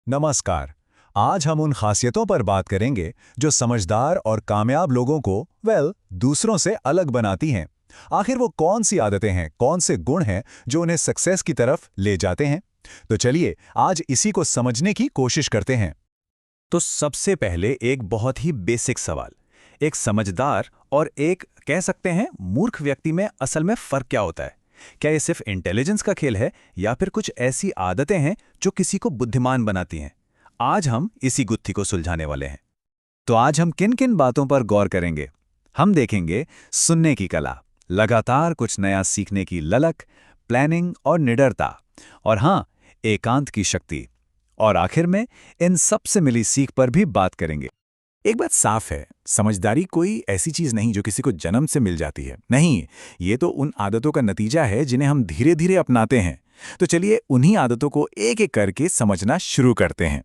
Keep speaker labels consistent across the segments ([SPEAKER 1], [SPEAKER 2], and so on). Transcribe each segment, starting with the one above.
[SPEAKER 1] नमस्कार। आज हम उन खासियतों पर बात करेंगे जो समझदार और कामयाब लोगों को दूसरों से अलग बनाती हैं। आखिर वो कौन सी आदतें हैं, कौन से गुण हैं जो उन्हें सक्सेस की तरफ ले जाते हैं। तो चलिए आज इसी को समझने की कोशिश करते हैं। तो सबसे पहले एक बहुत ही बेसिक सवाल, एक समझदार और एक कह सकते हैं मूर्ख व्यक्ति में असल में फर्क क्या होता है? क्या ये सिर्फ इंटेलिजेंस का खेल है या फिर कुछ ऐसी आदतें हैं जो किसी को बुद्धिमान बनाती हैं? आज हम इसी गुत्थी को सुलझाने वाले हैं। तो आज हम किन किन बातों पर गौर करेंगे? हम देखेंगे सुनने की कला, लगातार कुछ नया सीखने की ललक, प्लानिंग और निडरता, और हाँ, एकांत की शक्ति। और आखिर में इन सब से मिली सीख पर भी बात करेंगे। एक बात साफ है, समझदारी कोई ऐसी चीज नहीं जो किसी को जन्म से मिल जाती है। नहीं, ये तो उन आदतों का नतीजा है जिन्हें हम धीरे धीरे अपनाते हैं। तो चलिए उन्हीं आदतों को एक एक करके समझना शुरू करते हैं।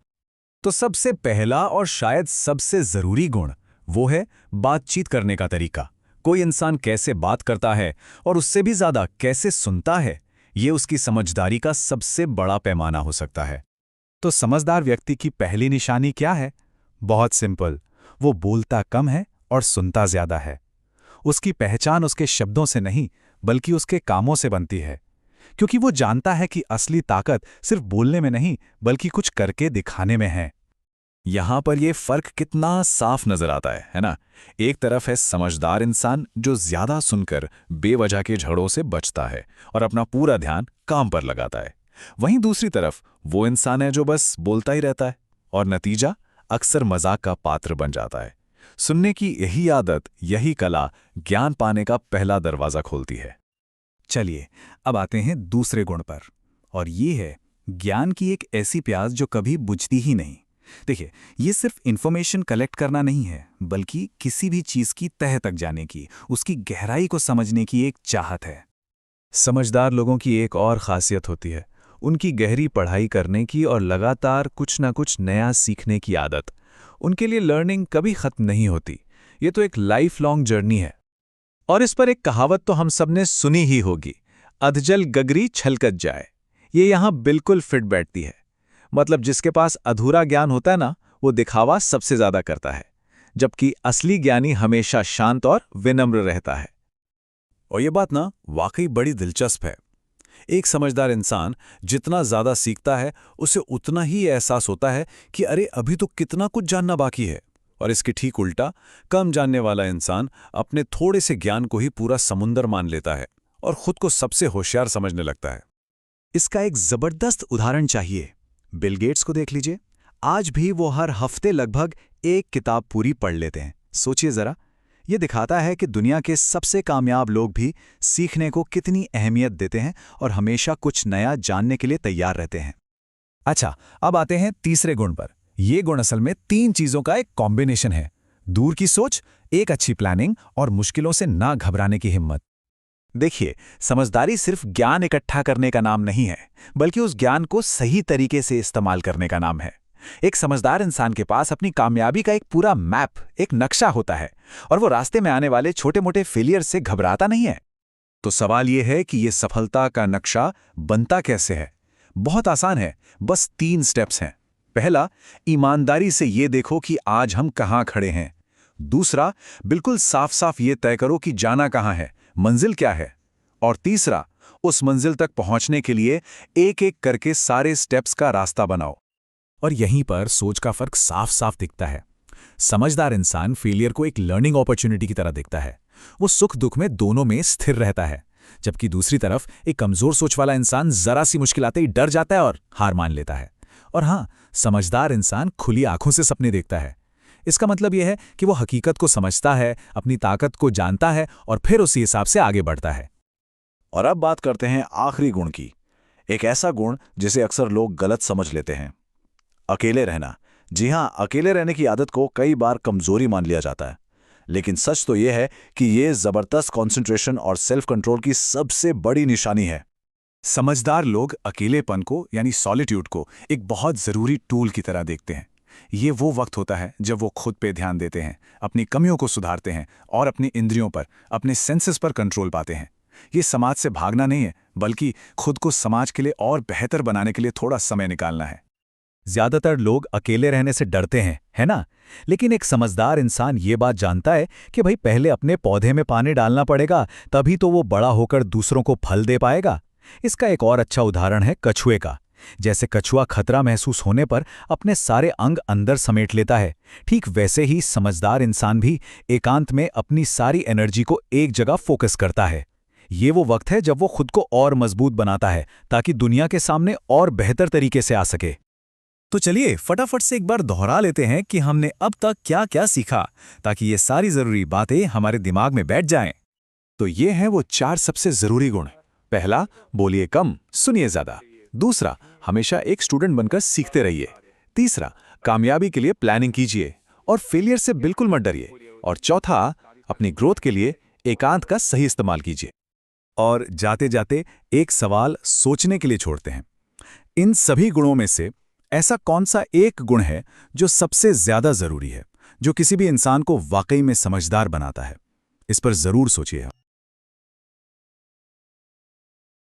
[SPEAKER 1] तो सबसे पहला और शायद सबसे जरूरी गुण वो है बातचीत करने का तरीका। कोई इंसान कैसे बात करता है और उससे भी ज्यादा कैसे सुनता है, ये उसकी समझदारी का सबसे बड़ा पैमाना हो सकता है। तो समझदार व्यक्ति की पहली निशानी क्या है? बहुत सिंपल, वो बोलता कम है और सुनता ज्यादा है। उसकी पहचान उसके शब्दों से नहीं बल्कि उसके कामों से बनती है, क्योंकि वो जानता है कि असली ताकत सिर्फ बोलने में नहीं बल्कि कुछ करके दिखाने में है। यहां पर यह फर्क कितना साफ नजर आता है ना? एक तरफ है समझदार इंसान जो ज्यादा सुनकर बेवजह के झगड़ों से बचता है और अपना पूरा ध्यान काम पर लगाता है। वहीं दूसरी तरफ वो इंसान है जो बस बोलता ही रहता है और नतीजा अक्सर मजाक का पात्र बन जाता है। सुनने की यही आदत, यही कला ज्ञान पाने का पहला दरवाजा खोलती है। चलिए अब आते हैं दूसरे गुण पर, और ये है ज्ञान की एक ऐसी प्यास जो कभी बुझती ही नहीं। देखिए, ये सिर्फ इंफॉर्मेशन कलेक्ट करना नहीं है बल्कि किसी भी चीज की तह तक जाने की, उसकी गहराई को समझने की एक चाहत है। समझदार लोगों की एक और खासियत होती है उनकी गहरी पढ़ाई करने की और लगातार कुछ ना कुछ नया सीखने की आदत। उनके लिए लर्निंग कभी खत्म नहीं होती, ये तो एक लाइफ लॉन्ग जर्नी है। और इस पर एक कहावत तो हम सबने सुनी ही होगी, अधजल गगरी छलकत जाए। ये यहां बिल्कुल फिट बैठती है। मतलब जिसके पास अधूरा ज्ञान होता है ना, वो दिखावा सबसे ज्यादा करता है, जबकि असली ज्ञानी हमेशा शांत और विनम्र रहता है। और ये बात ना वाकई बड़ी दिलचस्प है। एक समझदार इंसान जितना ज्यादा सीखता है उसे उतना ही एहसास होता है कि अरे अभी तो कितना कुछ जानना बाकी है। और इसके ठीक उल्टा, कम जानने वाला इंसान अपने थोड़े से ज्ञान को ही पूरा समुंदर मान लेता है और खुद को सबसे होशियार समझने लगता है। इसका एक जबरदस्त उदाहरण चाहिए, बिल गेट्स को देख लीजिए। आज भी वो हर हफ्ते लगभग एक किताब पूरी पढ़ लेते हैं। सोचिए जरा, ये दिखाता है कि दुनिया के सबसे कामयाब लोग भी सीखने को कितनी अहमियत देते हैं और हमेशा कुछ नया जानने के लिए तैयार रहते हैं। अच्छा, अब आते हैं तीसरे गुण पर। ये गुण असल में तीन चीजों का एक कॉम्बिनेशन है: दूर की सोच, एक अच्छी प्लानिंग और मुश्किलों से ना घबराने की हिम्मत। देखिए, समझदारी सिर्फ ज्ञान इकट्ठा करने का नाम नहीं है बल्कि उस ज्ञान को सही तरीके से इस्तेमाल करने का नाम है। एक समझदार इंसान के पास अपनी कामयाबी का एक पूरा मैप, एक नक्शा होता है, और वो रास्ते में आने वाले छोटे मोटे फेलियर से घबराता नहीं है। तो सवाल यह है कि ये सफलता का नक्शा बनता कैसे है? बहुत आसान है, बस 3 स्टेप्स हैं। पहला, ईमानदारी से ये देखो कि आज हम कहां खड़े हैं। दूसरा, बिल्कुल साफ साफ ये तय करो कि जाना कहां है, मंजिल क्या है। और तीसरा, उस मंजिल तक पहुंचने के लिए एक एक करके सारे स्टेप्स का रास्ता बनाओ। और यहीं पर सोच का फर्क साफ साफ दिखता है। समझदार इंसान फेलियर को एक लर्निंग अपॉर्चुनिटी की तरह देखता है। वो सुख दुख में दोनों में स्थिर रहता है, जबकि दूसरी तरफ एक कमजोर सोच वाला इंसान जरा सी मुश्किल आते ही डर जाता है और हार मान लेता है। और हाँ, समझदार इंसान खुली आंखों से सपने देखता है। इसका मतलब यह है कि वो हकीकत को समझता है, अपनी ताकत को जानता है और फिर उसी हिसाब से आगे बढ़ता है। और अब बात करते हैं आखिरी गुण की, एक ऐसा गुण जिसे अक्सर लोग गलत समझ लेते हैं, अकेले रहना। जी हां, अकेले रहने की आदत को कई बार कमजोरी मान लिया जाता है, लेकिन सच तो यह है कि यह जबरदस्त कंसंट्रेशन और सेल्फ कंट्रोल की सबसे बड़ी निशानी है। समझदार लोग अकेलेपन को यानी सॉलिट्यूड को एक बहुत जरूरी टूल की तरह देखते हैं। ये वो वक्त होता है जब वो खुद पे ध्यान देते हैं, अपनी कमियों को सुधारते हैं और अपनी इंद्रियों पर, अपने सेंसेस पर कंट्रोल पाते हैं। ये समाज से भागना नहीं है बल्कि खुद को समाज के लिए और बेहतर बनाने के लिए थोड़ा समय निकालना है। ज्यादातर लोग अकेले रहने से डरते हैं, है ना? लेकिन एक समझदार इंसान ये बात जानता है कि भाई पहले अपने पौधे में पानी डालना पड़ेगा, तभी तो वो बड़ा होकर दूसरों को फल दे पाएगा। इसका एक और अच्छा उदाहरण है कछुए का। जैसे कछुआ खतरा महसूस होने पर अपने सारे अंग अंदर समेट लेता है, ठीक वैसे ही समझदार इंसान भी एकांत में अपनी सारी एनर्जी को एक जगह फोकस करता है। ये वो वक्त है जब वो खुद को और मजबूत बनाता है ताकि दुनिया के सामने और बेहतर तरीके से आ सके।
[SPEAKER 2] तो चलिए फटाफट से एक बार दोहरा लेते हैं कि हमने अब तक क्या क्या सीखा, ताकि ये सारी जरूरी बातें हमारे दिमाग में बैठ जाएं।
[SPEAKER 3] तो ये हैं वो 4 सबसे जरूरी गुण। पहला, बोलिए कम, सुनिए ज्यादा। दूसरा, हमेशा एक स्टूडेंट बनकर सीखते रहिए। तीसरा, कामयाबी के लिए प्लानिंग कीजिए और फेलियर से बिल्कुल मत डरिए। और चौथा, अपनी ग्रोथ के लिए एकांत का सही इस्तेमाल कीजिए।
[SPEAKER 1] और जाते जाते एक सवाल सोचने के लिए छोड़ते हैं। इन सभी गुणों में से ऐसा कौन सा एक गुण है जो सबसे ज्यादा जरूरी है, जो किसी भी इंसान को वाकई में समझदार बनाता है? इस पर जरूर सोचिए।